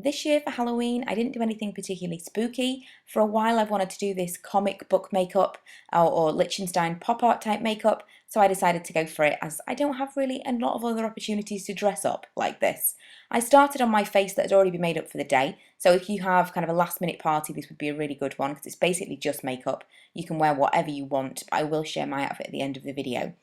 This year for Halloween, I didn't do anything particularly spooky. For a while, I've wanted to do this comic book makeup or Liechtenstein pop art type makeup, so I decided to go for it as I don't have really a lot of other opportunities to dress up like this. I started on my face that had already been made up for the day, so if you have kind of a last minute party, this would be a really good one because it's basically just makeup. You can wear whatever you want, but I will share my outfit at the end of the video.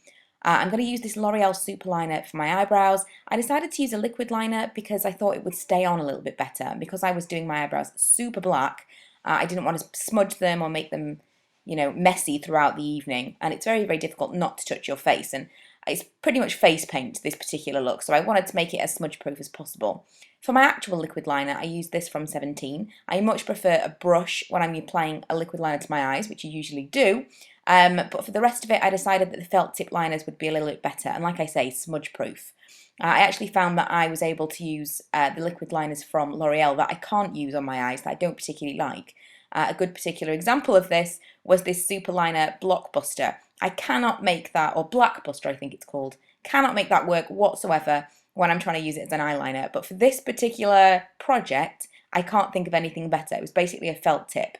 I'm going to use this L'Oreal Super Liner for my eyebrows. I decided to use a liquid liner because I thought it would stay on a little bit better. And because I was doing my eyebrows super black, I didn't want to smudge them or make them, messy throughout the evening. And it's very, very difficult not to touch your face. And it's pretty much face paint, this particular look. So I wanted to make it as smudge proof as possible. For my actual liquid liner, I use this from 17. I much prefer a brush when I'm applying a liquid liner to my eyes, which you usually do. But for the rest of it, I decided that the felt tip liners would be a little bit better. And like I say, smudge proof. I actually found that I was able to use the liquid liners from L'Oreal that I can't use on my eyes, that I don't particularly like. A good particular example of this was this Super Liner Blockbuster. I cannot make that, or Blackbuster I think it's called, cannot make that work whatsoever when I'm trying to use it as an eyeliner. But for this particular project, I can't think of anything better. It was basically a felt tip.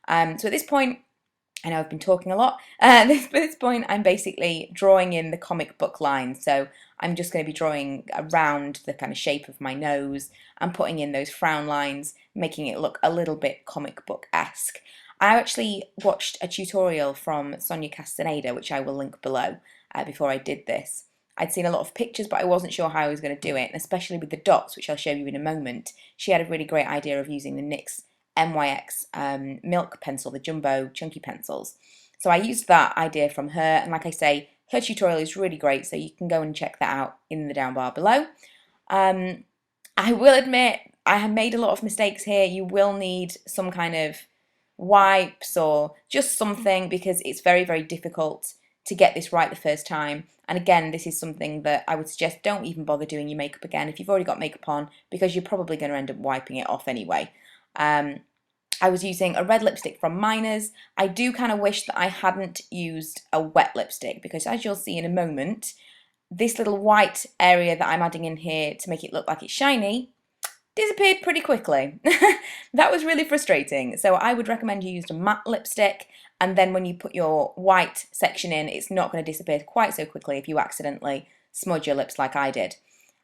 So at this point, I know I've been talking a lot. At this point, I'm basically drawing in the comic book lines. So I'm just going to be drawing around the kind of shape of my nose and putting in those frown lines, making it look a little bit comic book-esque. I actually watched a tutorial from Sonia Castaneda, which I will link below, before I did this. I'd seen a lot of pictures, but I wasn't sure how I was going to do it, and especially with the dots, which I'll show you in a moment. She had a really great idea of using the Nyx Nyx Milk Pencil, the Jumbo Chunky Pencils. So I used that idea from her, and like I say, her tutorial is really great, so you can go and check that out in the down bar below. I will admit, I have made a lot of mistakes here. You will need some kind of wipes or just something because it's very, very difficult to get this right the first time. And again, this is something that I would suggest don't even bother doing your makeup again if you've already got makeup on, because you're probably going to end up wiping it off anyway. I was using a red lipstick from Miners. I do kind of wish that I hadn't used a wet lipstick because, as you'll see in a moment, this little white area that I'm adding in here to make it look like it's shiny disappeared pretty quickly. That was really frustrating. So I would recommend you use a matte lipstick, and then when you put your white section in, it's not going to disappear quite so quickly if you accidentally smudge your lips like I did.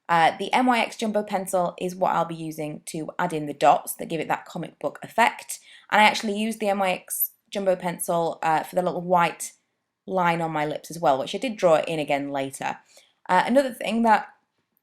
The Nyx Jumbo Pencil is what I'll be using to add in the dots that give it that comic book effect. And I actually used the Nyx Jumbo Pencil for the little white line on my lips as well, which I did draw it in again later. Another thing that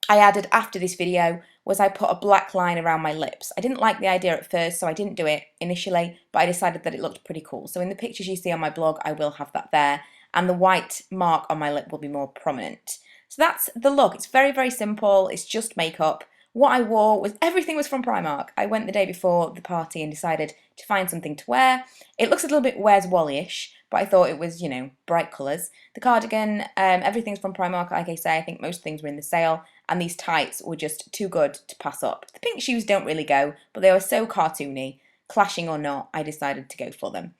I added after this video was I put a black line around my lips. I didn't like the idea at first, so I didn't do it initially, but I decided that it looked pretty cool. So in the pictures you see on my blog, I will have that there, and the white mark on my lip will be more prominent. So that's the look. It's very, very simple. It's just makeup. What I wore was, everything was from Primark. I went the day before the party and decided to find something to wear. It looks a little bit Where's Wally-ish, but I thought it was, bright colours. The cardigan, everything's from Primark, like I say. I think most things were in the sale, and these tights were just too good to pass up. The pink shoes don't really go, but they were so cartoony. Clashing or not, I decided to go for them.